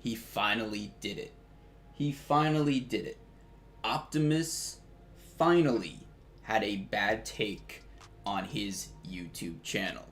He finally did it. He finally did it. Optimus finally had a bad take on his YouTube channel.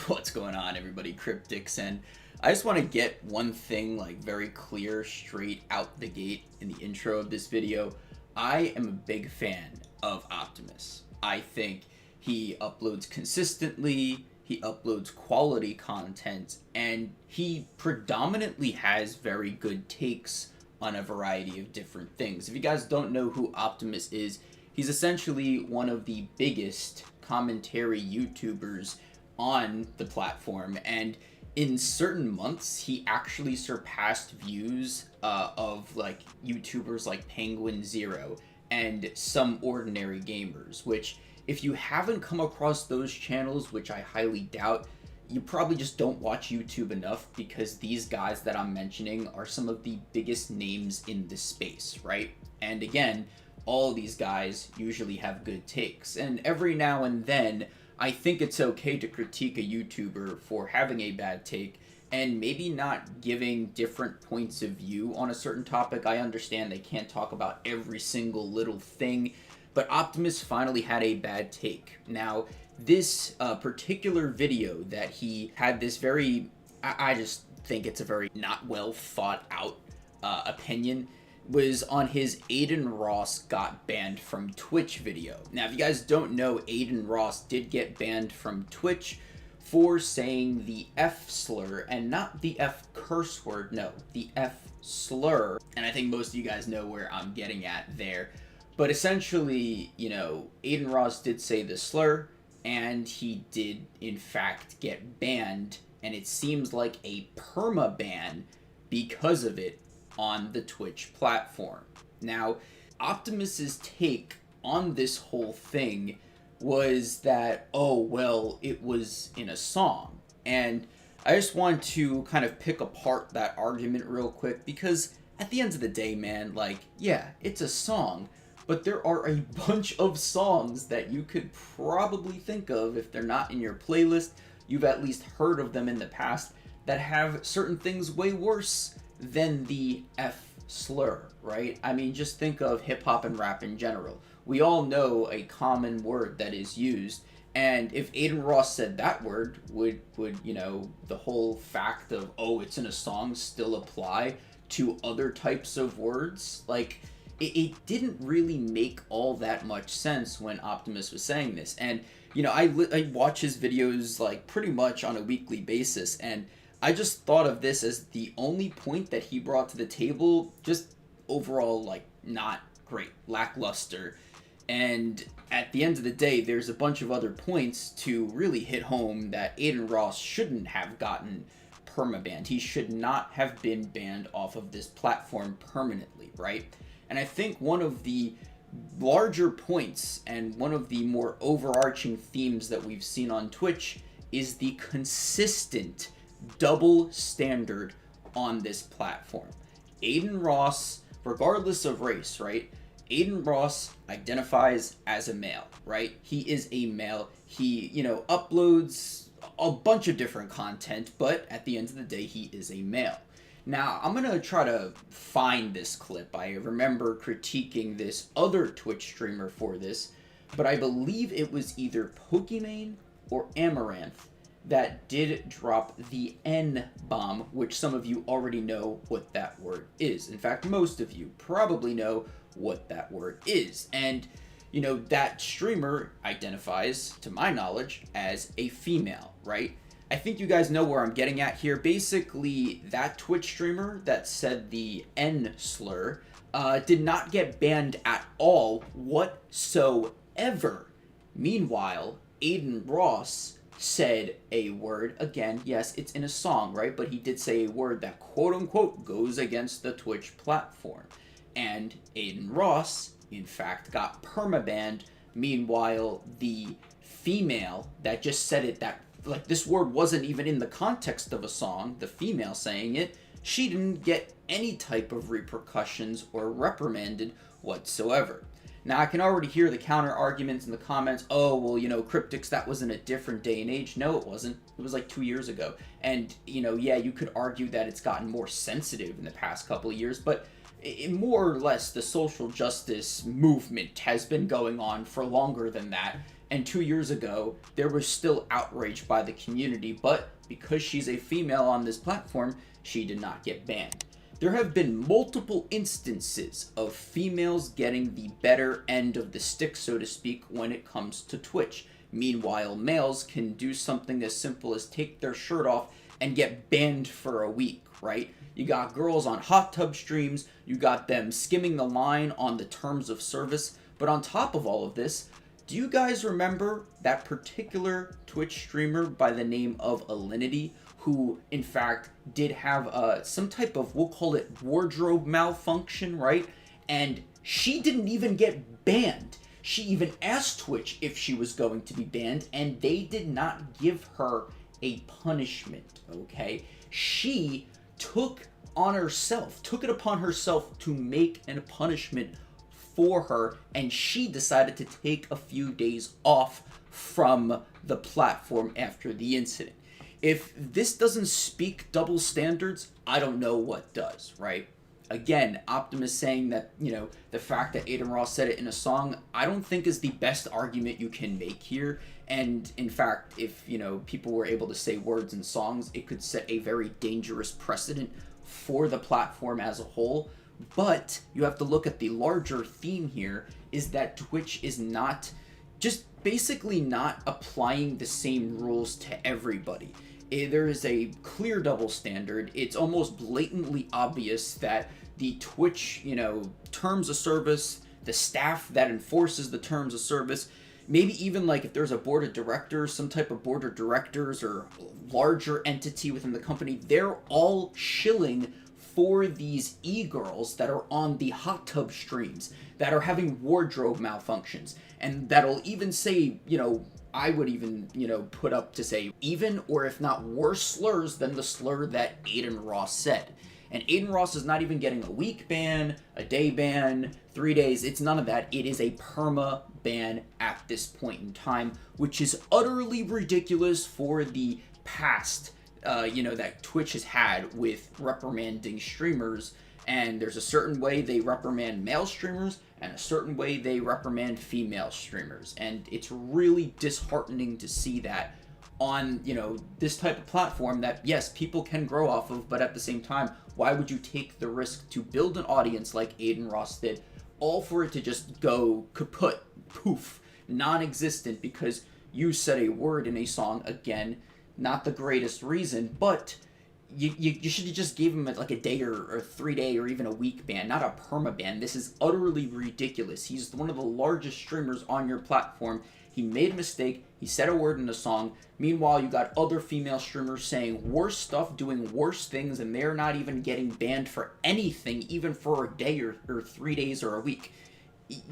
What's going on, everybody? Cryptix, and I just want to get one thing very clear straight out the gate in the intro of this video. I am a big fan of Optimus. I think he uploads consistently, he uploads quality content, and he predominantly has very good takes on a variety of different things. If you guys don't know who Optimus is, he's essentially one of the biggest commentary YouTubers on the platform, and in certain months he actually surpassed views of YouTubers like Penguin Zero and Some Ordinary Gamers, which if you haven't come across those channels, which I highly doubt, you probably just don't watch YouTube enough, because these guys that I'm mentioning are some of the biggest names in this space, right? And again, all these guys usually have good takes, and every now and then I think it's okay to critique a YouTuber for having a bad take and maybe not giving different points of view on a certain topic. I understand they can't talk about every single little thing, but Optimus finally had a bad take. Now, this particular video that he had, this very, I just think it's a very not well thought out opinion, was on his Adin Ross got banned from Twitch video. Now, if you guys don't know, Adin Ross did get banned from Twitch for saying the F slur, and not the F curse word, no, the F slur. And I think most of you guys know where I'm getting at there. But essentially, Adin Ross did say the slur, and he did in fact get banned, and it seems like a perma ban because of it on the Twitch platform. Now, Optimus's take on this whole thing was that, oh, well, it was in a song. And I just want to kind of pick apart that argument real quick, because at the end of the day, man, yeah, it's a song, but there are a bunch of songs that you could probably think of, if they're not in your playlist, you've at least heard of them in the past, that have certain things way worse than the F slur, right? I mean, just think of hip-hop and rap in general. We all know a common word that is used, and if Adin Ross said that word, would the whole fact of, oh, it's in a song still apply to other types of words? It didn't really make all that much sense when Optimus was saying this. And, I watch his videos, pretty much on a weekly basis, and I just thought of this as the only point that he brought to the table, just overall, not great, lackluster. And at the end of the day, there's a bunch of other points to really hit home that Adin Ross shouldn't have gotten permabanned. He should not have been banned off of this platform permanently, right? And I think one of the larger points and one of the more overarching themes that we've seen on Twitch is the consistent double standard on this platform. Adin Ross, regardless of race, right? Adin Ross identifies as a male, right? He is a male. He, uploads a bunch of different content, but at the end of the day, he is a male. Now, I'm going to try to find this clip. I remember critiquing this other Twitch streamer for this, but I believe it was either Pokimane or Amaranth that did drop the N-bomb, which some of you already know what that word is. In fact, most of you probably know what that word is. And, that streamer identifies, to my knowledge, as a female, right? I think you guys know where I'm getting at here. Basically, that Twitch streamer that said the N slur did not get banned at all whatsoever. Meanwhile, Adin Ross said a word, again, yes, it's in a song, right? But he did say a word that quote-unquote goes against the Twitch platform. And Adin Ross, in fact, got permabanned. Meanwhile, the female that just said it, that this word wasn't even in the context of a song, the female saying it, she didn't get any type of repercussions or reprimanded whatsoever. Now, I can already hear the counter arguments in the comments. Oh, well, Cryptix, that was in a different day and age. No, it wasn't. It was like 2 years ago. And, yeah, you could argue that it's gotten more sensitive in the past couple of years, but more or less the social justice movement has been going on for longer than that. And 2 years ago, there was still outrage by the community, but because she's a female on this platform, she did not get banned. There have been multiple instances of females getting the better end of the stick, so to speak, when it comes to Twitch. Meanwhile, males can do something as simple as take their shirt off and get banned for a week, right? You got girls on hot tub streams, you got them skimming the line on the terms of service, but on top of all of this, do you guys remember that particular Twitch streamer by the name of Alinity, who in fact did have some type of, we'll call it wardrobe malfunction, right? And she didn't even get banned. She even asked Twitch if she was going to be banned, and they did not give her a punishment, okay? She took it upon herself to make a punishment for her, and she decided to take a few days off from the platform after the incident. If this doesn't speak double standards, I don't know what does, right? Again, Optimus saying that, the fact that Adin Ross said it in a song, I don't think is the best argument you can make here. And in fact, if, people were able to say words in songs, it could set a very dangerous precedent for the platform as a whole. But you have to look at the larger theme here, is that Twitch is basically not applying the same rules to everybody. There is a clear double standard. It's almost blatantly obvious that the Twitch, terms of service, the staff that enforces the terms of service, maybe even like if there's a board of directors, some type of board of directors or larger entity within the company, they're all shilling for these e-girls that are on the hot tub streams, that are having wardrobe malfunctions, and that'll even say, I would even, put up to say even or if not worse slurs than the slur that Adin Ross said. And Adin Ross is not even getting a week ban, a day ban, 3 days. It's none of that. It is a perma ban at this point in time, which is utterly ridiculous for the past, that Twitch has had with reprimanding streamers. And there's a certain way they reprimand male streamers and a certain way they reprimand female streamers. And it's really disheartening to see that on, this type of platform that, yes, people can grow off of, but at the same time, why would you take the risk to build an audience like Adin Ross did, all for it to just go kaput, poof, non-existent because you said a word in a song? Again, not the greatest reason, but you should have just gave him like a day or 3 day or even a week ban, not a perma ban. This is utterly ridiculous. He's one of the largest streamers on your platform. He made a mistake. He said a word in the song. Meanwhile, you got other female streamers saying worse stuff, doing worse things, and they're not even getting banned for anything, even for a day or 3 days or a week.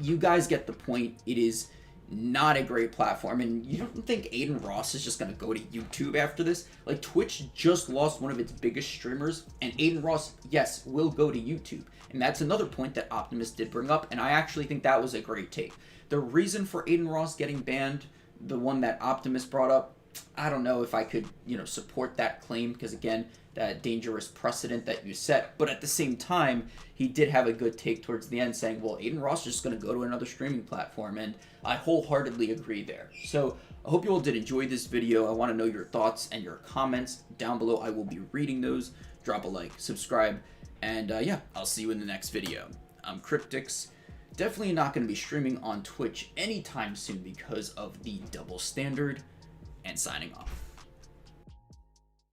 You guys get the point. It is not a great platform, and you don't think Adin Ross is just going to go to YouTube after this? Like, Twitch just lost one of its biggest streamers, and Adin Ross, yes, will go to YouTube. And that's another point that Optimus did bring up, and I actually think that was a great take. The reason for Adin Ross getting banned, the one that Optimus brought up, I don't know if I could, support that claim, because again, that dangerous precedent that you set. But at the same time, he did have a good take towards the end saying, well, Adin Ross is just going to go to another streaming platform, and I wholeheartedly agree there. So I hope you all did enjoy this video. I want to know your thoughts and your comments down below. I will be reading those. Drop a like, subscribe, and yeah, I'll see you in the next video. I'm Cryptix. Definitely not going to be streaming on Twitch anytime soon because of the double standard, and signing off.